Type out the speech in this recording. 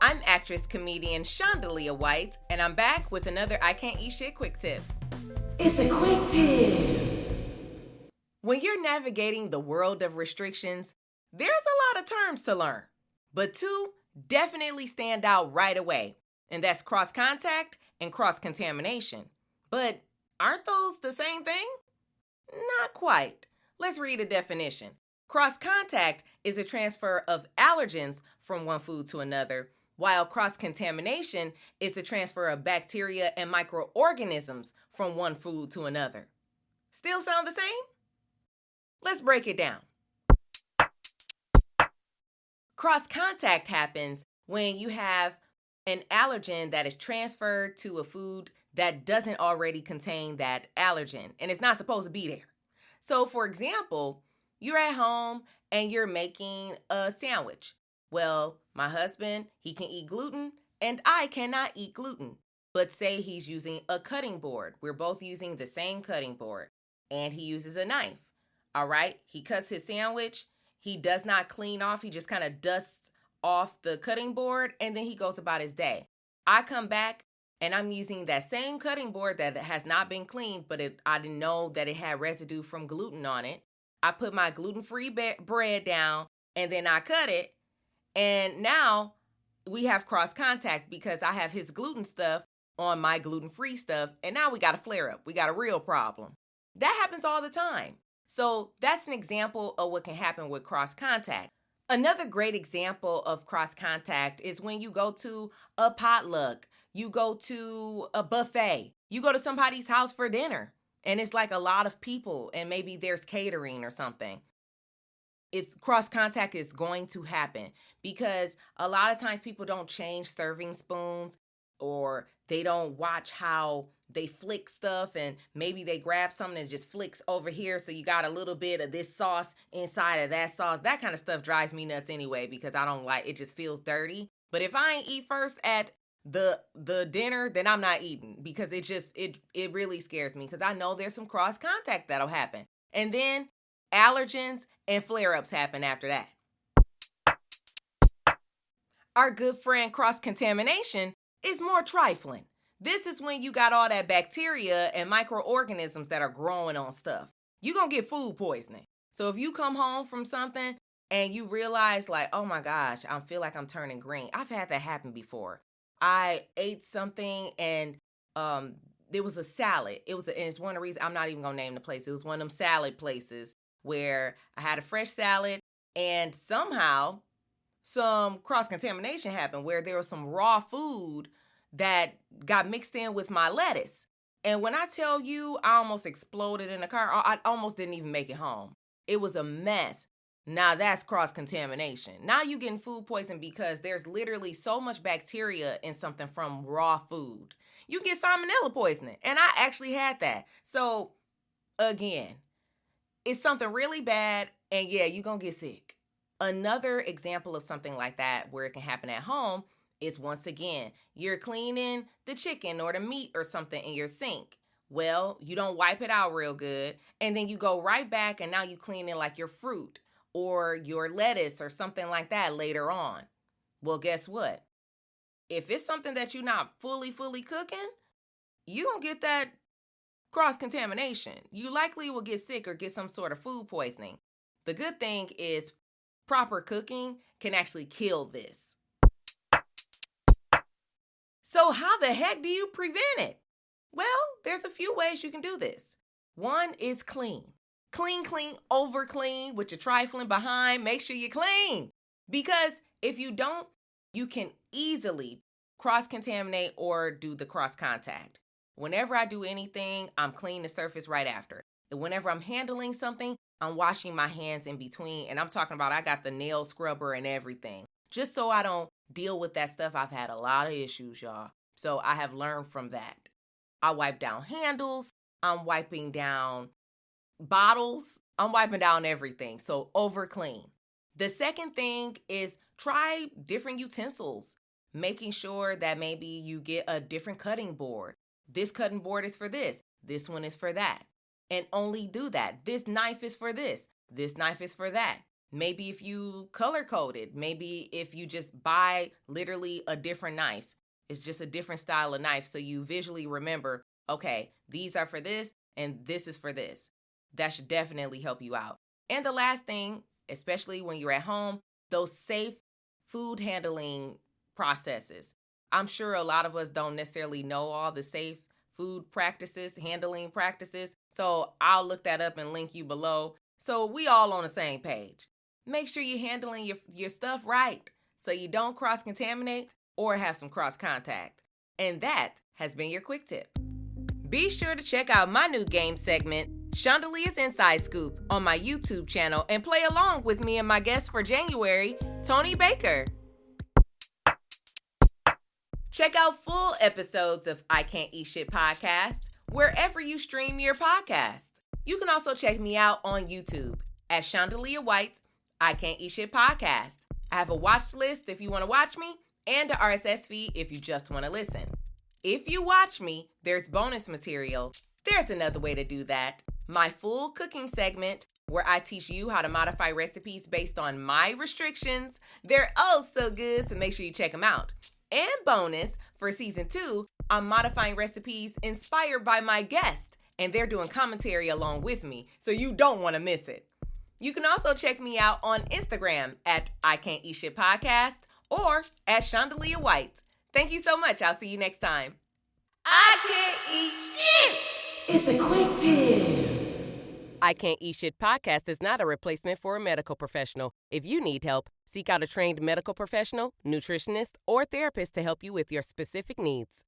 I'm actress comedian Shondalia White, and I'm back with another I Can't Eat Shit quick tip. It's a quick tip. When you're navigating the world of restrictions, there's a lot of terms to learn, but two definitely stand out right away, and that's cross contact and cross contamination. But aren't those the same thing? Not quite. Let's read a definition. Cross contact is a transfer of allergens from one food to another, while cross contamination is the transfer of bacteria and microorganisms from one food to another. Still sound the same? Let's break it down. Cross contact happens when you have an allergen that is transferred to a food that doesn't already contain that allergen, and it's not supposed to be there. So, for example, you're at home and you're making a sandwich. Well, my husband, he can eat gluten, and I cannot eat gluten. But say he's using a cutting board. We're both using the same cutting board, and he uses a knife. All right, he cuts his sandwich. He does not clean off. He just kind of dusts off the cutting board, and then he goes about his day. I come back, and I'm using that same cutting board that has not been cleaned, but I didn't know that it had residue from gluten on it. I put my gluten-free bread down, and then I cut it, and now we have cross contact because I have his gluten stuff on my gluten-free stuff, and now we got a flare-up. We got a real problem. That happens all the time. So that's an example of what can happen with cross contact. Another great example of cross contact is when you go to a potluck, you go to a buffet, you go to somebody's house for dinner, and it's like a lot of people, and maybe there's catering or something. It's cross contact is going to happen because a lot of times people don't change serving spoons, or they don't watch how they flick stuff, and maybe they grab something and just flicks over here, so you got a little bit of this sauce inside of that sauce. That kind of stuff drives me nuts anyway because I don't like it. Just feels dirty. But if I ain't eat first at the dinner, then I'm not eating because it really scares me because I know there's some cross contact that'll happen. And then allergens and flare-ups happen after that. Our good friend cross contamination is more trifling. This is when you got all that bacteria and microorganisms that are growing on stuff. You're going to get food poisoning. So if you come home from something and you realize like, oh my gosh, I feel like I'm turning green. I've had that happen before. I ate something and there was a salad. And it's one of the reasons I'm not even going to name the place. It was one of them salad places where I had a fresh salad and somehow some cross-contamination happened where there was some raw food that got mixed in with my lettuce. And when I tell you I almost exploded in the car, I almost didn't even make it home. It was a mess. Now that's cross-contamination. Now you're getting food poisoning because there's literally so much bacteria in something from raw food. You get salmonella poisoning, and I actually had that. So again, it's something really bad, and yeah, you're going to get sick. Another example of something like that where it can happen at home is once again, you're cleaning the chicken or the meat or something in your sink. Well, you don't wipe it out real good, and then you go right back and now you clean it like your fruit or your lettuce or something like that later on. Well, guess what? If it's something that you're not fully cooking, you're going to get that cross-contamination. You likely will get sick or get some sort of food poisoning. The good thing is proper cooking can actually kill this. So how the heck do you prevent it? Well, there's a few ways you can do this. One is clean. Clean, over clean with your trifling behind. Make sure you're clean. Because if you don't, you can easily cross-contaminate or do the cross-contact. Whenever I do anything, I'm cleaning the surface right after. And whenever I'm handling something, I'm washing my hands in between. And I'm talking about I got the nail scrubber and everything. Just so I don't deal with that stuff. I've had a lot of issues, y'all. So I have learned from that. I wipe down handles. I'm wiping down bottles. I'm wiping down everything. So over clean. The second thing is try different utensils. Making sure that maybe you get a different cutting board. This cutting board is for this. This one is for that. And only do that. This knife is for this. This knife is for that. Maybe if you color coded, maybe if you just buy literally a different knife. It's just a different style of knife. So you visually remember, okay, these are for this and this is for this. That should definitely help you out. And the last thing, especially when you're at home, those safe food handling processes. I'm sure a lot of us don't necessarily know all the safe food practices, handling practices. So I'll look that up and link you below. So we all on the same page. Make sure you're handling your stuff right so you don't cross-contaminate or have some cross-contact. And that has been your quick tip. Be sure to check out my new game segment, Shondalia's Inside Scoop, on my YouTube channel and play along with me and my guest for January, Tony Baker. Check out full episodes of I Can't Eat Shit podcast wherever you stream your podcast. You can also check me out on YouTube at Shondalia White, I Can't Eat Shit podcast. I have a watch list if you want to watch me and an RSS feed if you just want to listen. If you watch me, there's bonus material. There's another way to do that. My full cooking segment where I teach you how to modify recipes based on my restrictions. They're oh so good, so make sure you check them out. And bonus, for season 2, I'm modifying recipes inspired by my guest, and they're doing commentary along with me, so you don't want to miss it. You can also check me out on Instagram at I Can't Eat Shit Podcast or at Shondalia White. Thank you so much. I'll see you next time. I Can't Eat Shit! It's a quick tip. I Can't Eat Shit podcast is not a replacement for a medical professional. If you need help, seek out a trained medical professional, nutritionist, or therapist to help you with your specific needs.